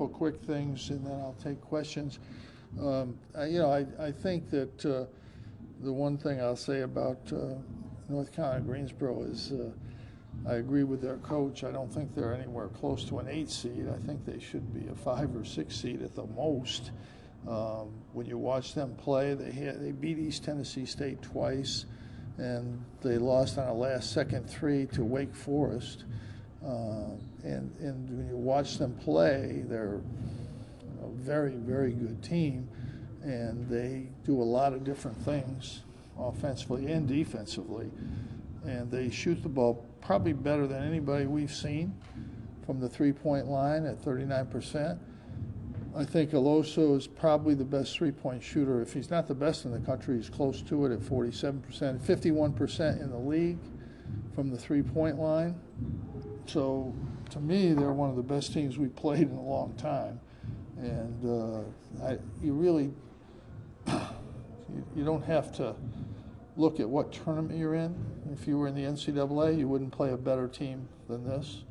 couple quick things, and then I'll take questions. I think that the one thing I'll say about North Carolina Greensboro is I agree with their coach. I don't think they're anywhere close to an 8 seed. I think they should be a 5 or 6 seed at the most. When you watch them play, they beat East Tennessee State twice, and they lost on a last-second 3 to Wake Forest. And when you watch them play, they're a very, very good team, and they do a lot of different things offensively and defensively. And they shoot the ball probably better than anybody we've seen from the three-point line at 39%. I think Aloso is probably the best three-point shooter. If he's not the best in the country, he's close to it at 47%, 51% in the league from the three-point line. So to me, they're one of the best teams we've played in a long time. And you don't have to look at what tournament you're in. If you were in the NCAA, you wouldn't play a better team than this,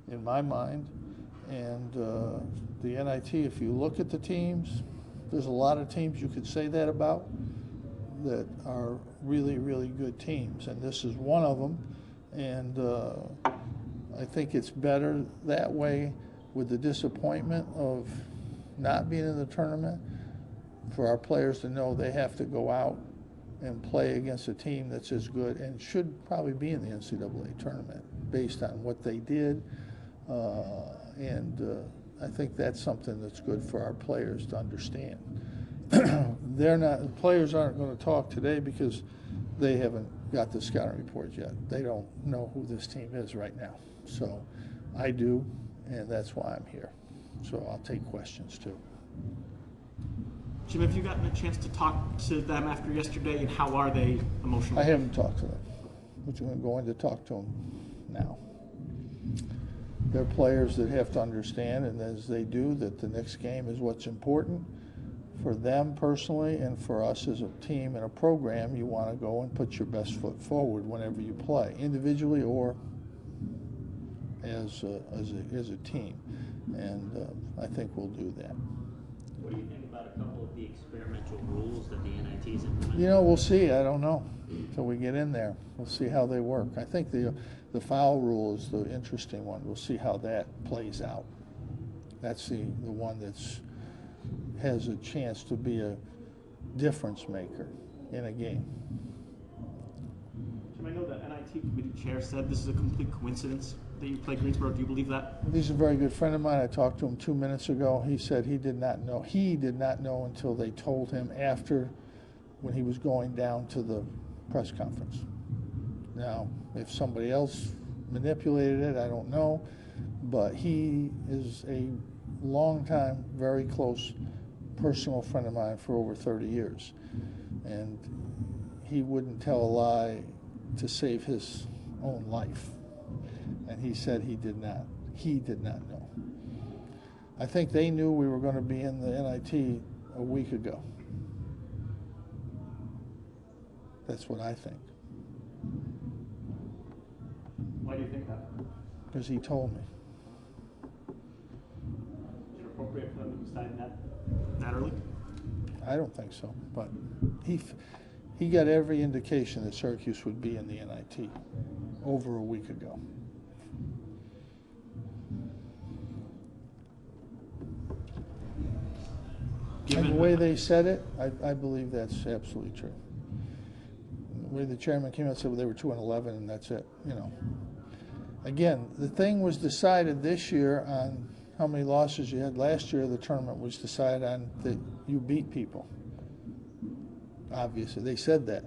in my mind. And the NIT, if you look at the teams, there's a lot of teams you could say that about that are really, really good teams. And this is one of them. And I think it's better that way, with the disappointment of not being in the tournament, for our players to know they have to go out and play against a team that's as good and should probably be in the NCAA tournament based on what they did. I think that's something that's good for our players to understand. Players aren't going to talk today because they haven't got the scouting report yet. They don't know who this team is right now. So I do, and that's why I'm here. So I'll take questions too. Jim, have you gotten a chance to talk to them after yesterday, and how are they emotionally? I haven't talked to them, but I'm going to talk to them now. They're players that have to understand, and as they do, that the next game is what's important for them personally and for us as a team and a program. You want to go and put your best foot forward whenever you play, individually or as a team, and I think we'll do that. What do you think about a couple of the experimental rules that the NIT's implemented? We'll see. I don't know until we get in there. We'll see how they work. I think the foul rule is the interesting one. We'll see how that plays out. That's the one that's has a chance to be a difference maker in a game. Jim, I know the NIT committee chair said this is a complete coincidence that you play Greensboro. Do you believe that? He's a very good friend of mine. I talked to him 2 minutes ago. He said he did not know. He did not know until they told him after, when he was going down to the press conference. Now, if somebody else manipulated it, I don't know. But he is a long-time, very close personal friend of mine for over 30 years. And he wouldn't tell a lie to save his own life. And he said he did not know. I think they knew we were going to be in the NIT a week ago. That's what I think. Why do you think that? Because he told me. Is it appropriate for them to decide that early? I don't think so, but he got every indication that Syracuse would be in the NIT over a week ago. And the way they said it, I believe that's absolutely true. The way the chairman came out and said, well, they were 2-11 and that's it, Again, the thing was decided this year on how many losses you had. Last year, the tournament was decided on that you beat people. Obviously, they said that.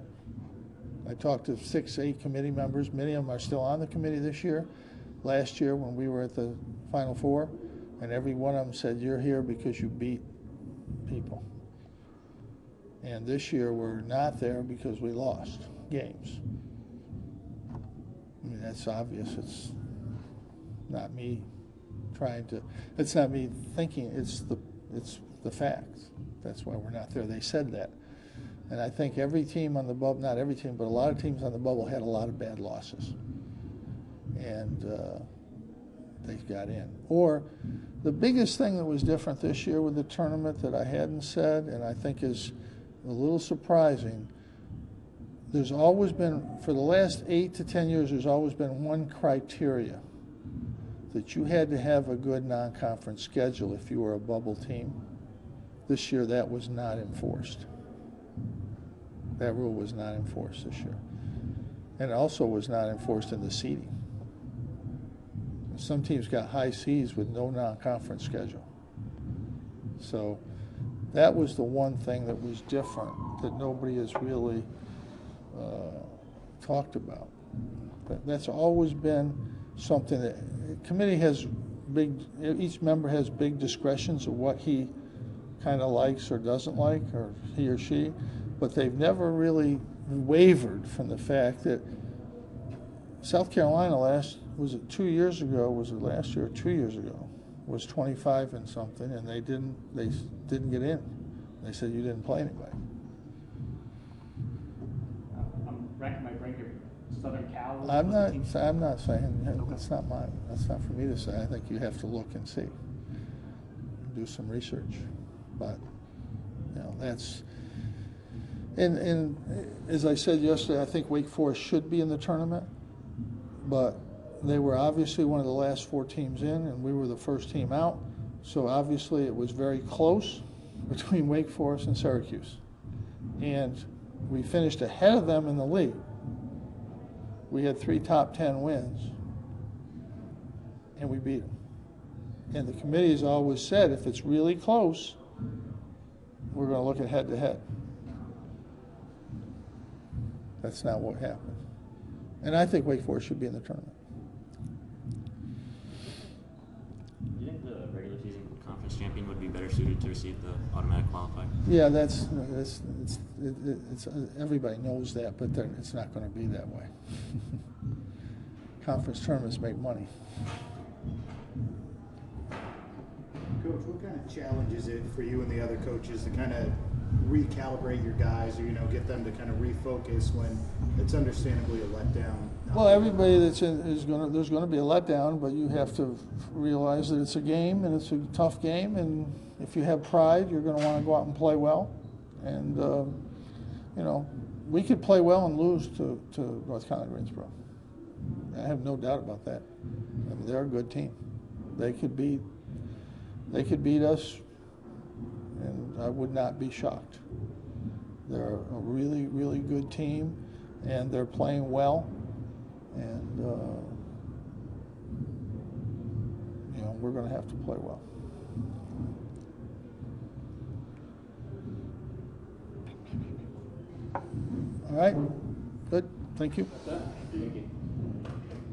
I talked to 6, 8 committee members. Many of them are still on the committee this year. Last year, when we were at the Final Four, and every one of them said, you're here because you beat people. And this year, we're not there because we lost games. I mean, that's obvious. It's not me it's not me thinking, it's the facts. That's why we're not there. They said that. And I think every team on the bubble, not every team, but a lot of teams on the bubble had a lot of bad losses. And they got in. Or the biggest thing that was different this year with the tournament that I hadn't said, and I think is a little surprising, there's always been, for the last 8 to 10 years, there's always been one criteria, that you had to have a good non-conference schedule if you were a bubble team. This year, that was not enforced. That rule was not enforced this year. And it also was not enforced in the seeding. Some teams got high seeds with no non-conference schedule. So that was the one thing that was different that nobody has really talked about. But that's always been something that the committee has each member has big discretions of what he kind of likes or doesn't like, or he or she, but they've never really wavered from the fact that South Carolina was it 2 years ago, was it last year or 2 years ago, was 25 and something, and they didn't get in. They said you didn't play anybody. I'm racking my brain here. Southern Cal. I'm not saying that's not for me to say. I think you have to look and see, do some research, but that's. And as I said yesterday, I think Wake Forest should be in the tournament, but they were obviously one of the last 4 teams in, and we were the first team out. So obviously it was very close between Wake Forest and Syracuse. And we finished ahead of them in the league. We had 3 top 10 wins, and we beat them. And the committee has always said if it's really close, we're going to look at head-to-head. That's not what happened. And I think Wake Forest should be in the tournament. Do you think the regular season conference champion would be better suited to receive the automatic qualifier? Yeah, it's everybody knows that, but it's not going to be that way. Conference tournaments make money. Coach, what kind of challenge is it for you and the other coaches to kind of recalibrate your guys, or get them to kind of refocus when it's understandably a letdown? Well, everybody there's going to be a letdown, but you have to realize that it's a game and it's a tough game, and if you have pride, you're going to want to go out and play well. And we could play well and lose to North Carolina Greensboro. I have no doubt about that. I mean, they're a good team. They could beat us, and I would not be shocked. They're a really, really good team, and they're playing well. And we're going to have to play well. All right. Good. Thank you. Thank you.